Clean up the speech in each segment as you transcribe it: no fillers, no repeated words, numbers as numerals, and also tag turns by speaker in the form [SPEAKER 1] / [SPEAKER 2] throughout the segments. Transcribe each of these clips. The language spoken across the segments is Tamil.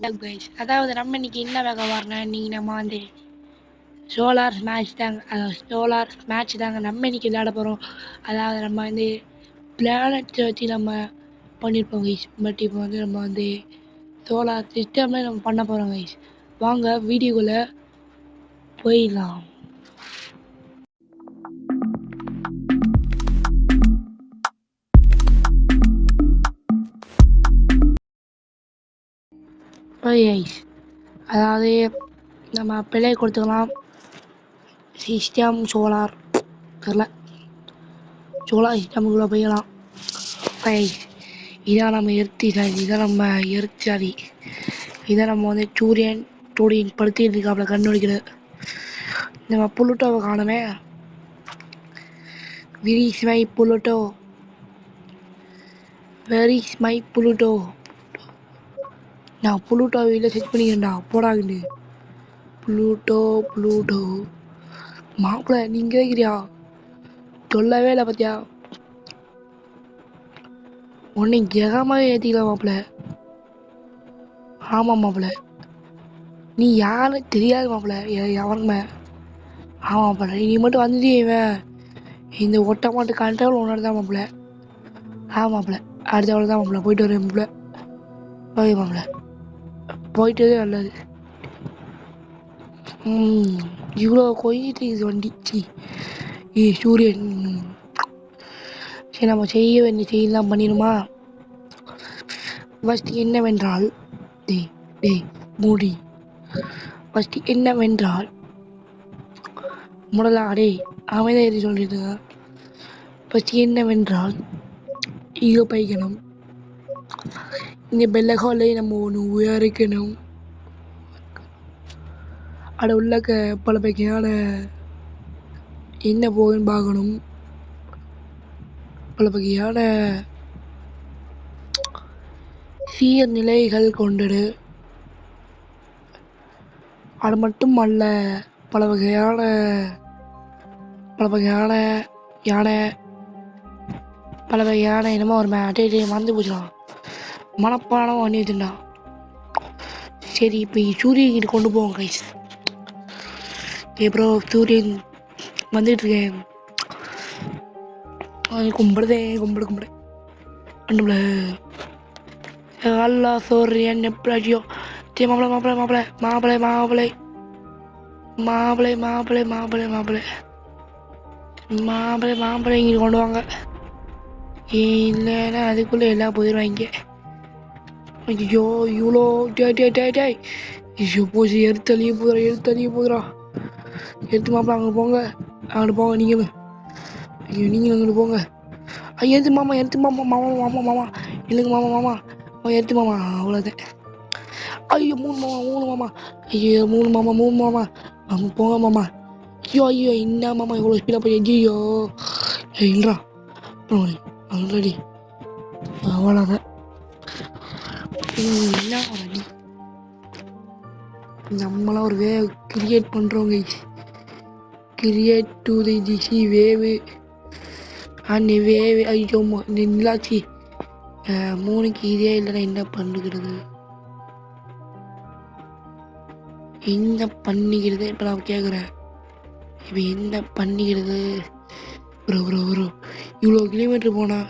[SPEAKER 1] கைஸ், அதாவது நம்ம இன்னைக்கு என்ன வேக வரணும், இன்னைக்கு நம்ம வந்து சோலார் மேட்ச் தாங்க. அதாவது சோலார் மேட்ச் தாங்க நம்ம இன்னைக்கு விளையாட போகிறோம். அதாவது நம்ம வந்து பிளானட்ஸை வச்சு நம்ம பண்ணியிருப்போம் கைஸ். பட் இப்போ வந்து நம்ம வந்து சோலார் சிஸ்டமில் நம்ம பண்ண போகிறோம் கைஸ். வாங்க வீடியோக்குள்ளே போயிடலாம். கைஸ், அதாவது நம்ம பிள்ளை கொடுத்துக்கலாம். சிஸ்டம் சோலார் தெரில, சோலார் சிஸ்டமுக்குள்ளே போய்க்கலாம். கைஸ், இதான் நம்ம இதான் நம்ம சாரி இதை நம்ம வந்து சூரியன் படுத்திட்டு இருக்காப்புல கண்டுபிடிக்கிறது. நம்ம புளுட்டோவை காணுமே. Very is my Pluto, very is my Pluto. நான் புளுட்டோ வீட்டில் செக் பண்ணிக்கிறேன்டா, போடாது புளூட்டோ மாப்பிள்ள. நீங்க கேட்குறியா? சொல்லவே இல்லை பார்த்தியா? உன்னை ஜெகமாவே ஏற்றிக்கலாம் மாப்பிள்ள. ஆமாம் மாப்பிள்ள, நீ யாரும் தெரியாது மாப்பிள்ள, எவனுமே. ஆமாம் மாப்பிள்ள, நீ மட்டும் வந்துட்டே இவன் இந்த ஒட்டை மாட்டு கண்ட்ரோல் உன்னோட தான் மாப்பிள்ள. ஆமாம் மாப்பிள்ள, அடுத்த தான் மாப்பிள்ள. போயிட்டு வரேன் மாப்பிள்ள. ஓகே மாப்பிள்ள, போயிட்டதே நல்லது. இவ்வளோ கொய்யிட்டு இது வண்டிச்சு சூரியன். சரி, நம்ம செய்ய வேண்டிய செய்யலாம் பண்ணிடுமா? ஃபஸ்ட் என்னவென்றால் மூடி. ஃபஸ்ட் என்னவென்றால் முதலாடே அமைதியாக எது சொல்லிட்டு. ஃபஸ்ட் என்னவென்றால் ஈகோ பைக்கணும். இந்த பெல்லகாலை நம்ம ஒன்று உயரிக்கணும். அட உள்ளக்க பல வகையான என்ன போகுன்னு பார்க்கணும். பல வகையான சீர்நிலைகள் கொண்டது. அது மட்டும் அல்ல, பல வகையான யானை, பல வகையான என்னமோ ஒரு அட்டை மறந்து போச்சுலாம், மனப்பாடம் பண்ணி வச்சுருந்தான். சரி, இப்போ சூரியன்கிட்ட கொண்டு போவோம் கைஸ். ப்ரோ, சூரியன் வந்துட்டு இருக்கேன். கும்பிடு அல்லா சூரியன் எப்படியோ. சரி மாப்பிள்ளை இங்கே கொண்டு வாங்க. இல்லைன்னா அதுக்குள்ளே எல்லாம் போயிடுவாங்க. ஐயோ இவ்வளோ ஐயோ போச்சு, எடுத்தளிய போதுரா. எடுத்து மாப்பிள்ள அங்கே போங்க நீங்களும். ஐயோ நீங்களும் அங்கிட்டு போங்க. ஐயோ எடுத்து மாமா இல்லைங்க மாமா எடுத்து மாமா. அவ்வளோதான். ஐயோ மூணு மாமா ஐயோ மூணு மாமா போங்க மாமா. ஐயோ என்ன மாமா இவ்வளோ ஸ்பீடாக போய்? ஐயோ இல்லைடா ஆல்ரெடி அவ்வளோதான். என்ன அடி நம்மளாம் ஒரு வேவ் கிரியேட் பண்ணுறோங்க. கிரியேட் டு தி வேவு அண்ட் வேவு. ஐயோ நிலாச்சி மூணுக்கு இதே இல்லைன்னா என்ன பண்ணுகிறது இப்போ நான் கேட்குறேன். இப்போ என்ன பண்ணிக்கிறது ப்ரோ? இவ்வளோ கிலோமீட்டர் போனா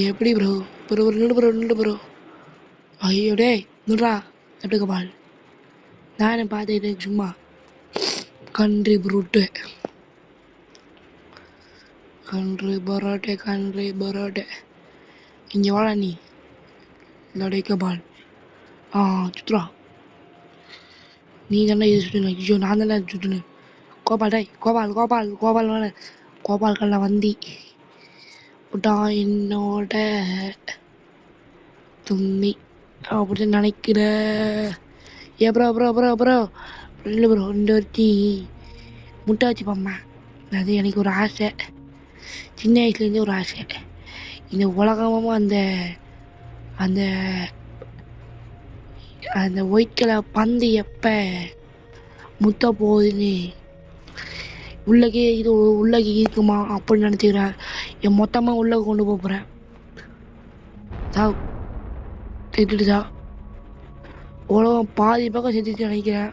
[SPEAKER 1] எப்படி ப்ரோ? நின்று ப்ரோ. ஐயோ டே நின்றா தட்டுக்கப்பால். நானும் பார்த்துக்கிட்டு சும்மா கண்ட்ரி பரோட்டே. இங்கே வாடா நீ லடைக்கபால். சுற்றுலா நீ தானே இது சுற்றுன? ஐயோ நான் தானே சுற்றுனேன். கோபால் கல்ல வந்தி விட்டா என்னோட தும்மி அப்படின்னு நினைக்கிற. ப்ரோ இல்லை ப்ரோ, 2 வருத்தி முட்டை வச்சு பாம்மா. அது எனக்கு ஒரு ஆசை, சின்ன வயசுலேருந்தே ஒரு ஆசை. இந்த உலகமும் அந்த அந்த அந்த ஒயிட் கலர் பந்து எப்போ முத்த போகுதுன்னு உள்ளகே இருக்குமா அப்படின்னு நினச்சிக்கிறேன். என் மொத்தமாக உள்ளே கொண்டு போகிறேன். திட்டுட்டு உலகம் பாதி பக்கம் செத்துச்சு நினைக்கிறேன்.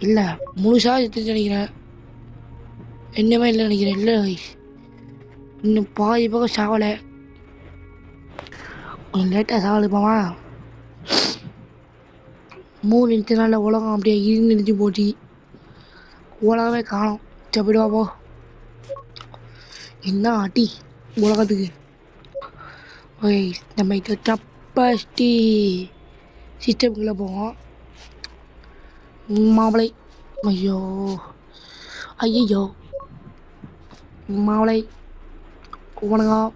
[SPEAKER 1] இல்லை முழுசாக செத்துச்சு நினைக்கிறேன். என்னமே இல்லை நினைக்கிறேன். இல்லை இன்னும் பாதி பக்கம் சாவலை. கொஞ்சம் லேட்டாக சாவலைப்பாமா. 3 நிமிஷம் உலகம் அப்படியே இடிஞ்சு போச்சு. உலகமே காணும். போயிடுவா போ. என்ன அடி உலகத்துக்கு. ஓகே நம்ம இப்போ கெப்பாசிட்டி சிஸ்டம்குள்ளே போவோம். மாவளை ஐயோ ஐயோ மாவளை வணக்கம்.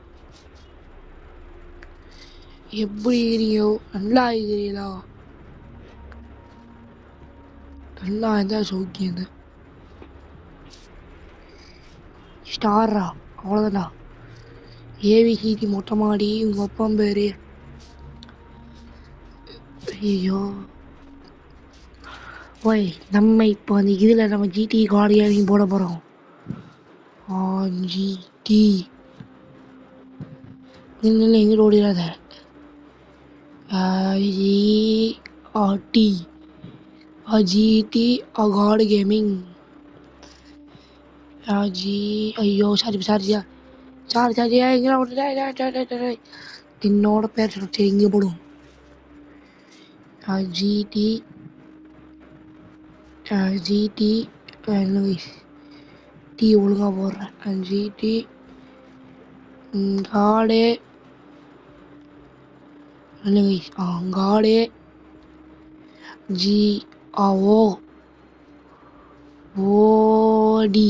[SPEAKER 1] எப்படி இருக்கிறீங்க? நல்லா இருக்கிறீங்களா? நல்லா இருந்தால் சௌக்கியம் தான். ஸ்டாரா அவ்வளோதான்டா. ஏவிசிடி மொட்டை மாடி உங்கள் அப்பா பேர். ஐயோ ஓய் நம்ம இப்போ அந்த இதில் நம்ம ஜிடி கார்டியன் போட போகிறோம். ஜிடி நின்று எங்கே ஓடிடாத. GT GT card gaming. ஐயோ சாரி சாரியா சாரி சாரியா எங்கே என்னோட பேர் சரி இங்கே போடும். ஜிடி ஜிடி டீ ஒழுங்காக போடுறேன். ஜிடி காடே காடே ஜி ஓ ஓடி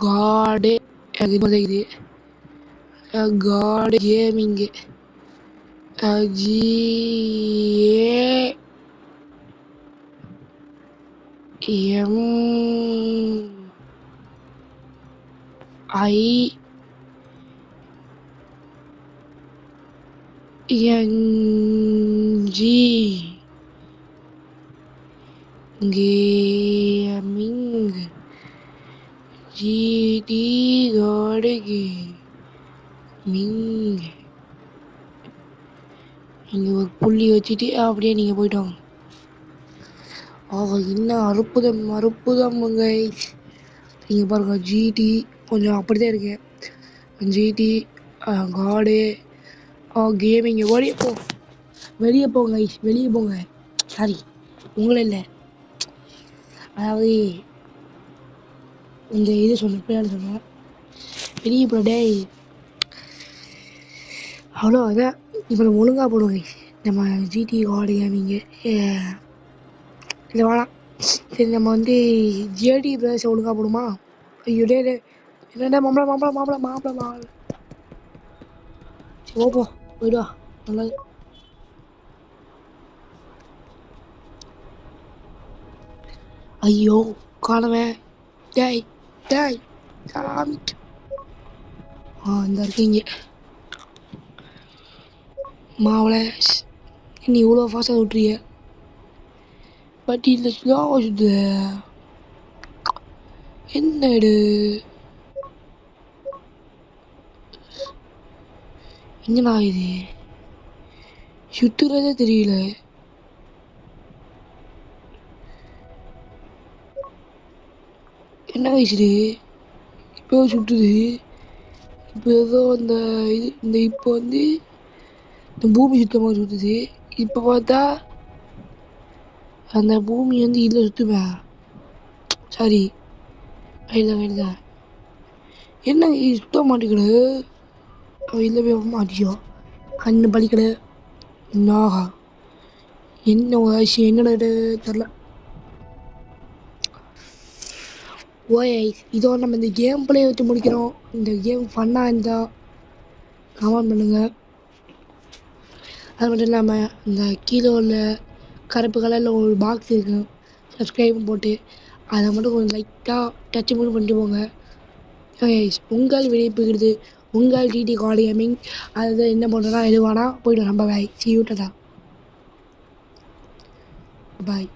[SPEAKER 1] காடே இது காடு கேமிங்கு G M I NG gaming GT காடு கேமிங். இங்கே ஒரு புள்ளி வச்சுட்டு அப்படியே நீங்கள் போயிட்டு வாங்க. இன்னும் அற்புதம் அற்புதமுங்க. நீங்கள் பாருங்க ஜிடி கொஞ்சம் அப்படிதான் இருக்கு. ஜிடி காடு கேமிங். வெளியே போங்க வெளியே போங்க. சாரி உங்களை இல்லை, அதாவது இந்த இது சொன்னேன் பிள்ளையாடு சொன்னேன். வெளியே போட டேய். அவ்வளோ அதான் இப்போ நம்ம ஒழுங்காக போடுவோங்க. நம்ம ஜிடி கார்டு கேமிங்க இல்லை வேணாம். சரி நம்ம வந்து ஜேடி பிரதேசம் ஒழுங்காக போடுமா? ஐயோ டே என்னடா மாம்பழம் மாம்பழம் மாம்பழம் மாம்பழம் மாம்பழம். சரி ஓப்போ போயிடுவா நல்லது. ஐயோ காணவேன். டேய் டேய் சாமி. இந்த இருக்கீங்க மாவளை. நீ இவ்வளோ ஃபாஸ்ட்டாக விட்டுறிய. பட் இந்த ஸ்லோவாக சுத்து என்னடு என்னடா இது சுத்துறதே தெரியல. என்ன வயசுடு இப்போ சுட்டுது. இப்போ ஏதோ இந்த இது இந்த இப்போ வந்து இந்த பூமி சுத்தமாக சுற்றுது. இப்போ பார்த்தா அந்த பூமி வந்து இதில் சுற்றுவேன். சாரி வயதான் என்ன சுத்த மாட்டேங்குது. இதில் போய் மாட்டியோ கண்ணு பலிக்கட. நாகா என்ன விஷயம் என்னோட தெரில. ஓய் இதோ நம்ம இந்த கேம் பிளே வச்சு முடிக்கிறோம். இந்த கேம் ஃபன்னாக இருந்தால் கமெண்ட் பண்ணுங்கள். அது மட்டும் இல்லாமல் இந்த கீழே உள்ள கருப்பு கலரில் ஒரு பாக்ஸ் இருக்குது சப்ஸ்கிரைபும் போட்டு அதை மட்டும் கொஞ்சம் லைட்டாக டச் மட்டும் பண்ணிட்டு போங்க. உங்கள் விடைப்புகிறது உங்கள் டிடி கார்டு கேமிங். அது என்ன பண்ணுறோன்னா எதுவானா போய்ட்டு நம்ம பாய் சி யூ டாடா பாய்.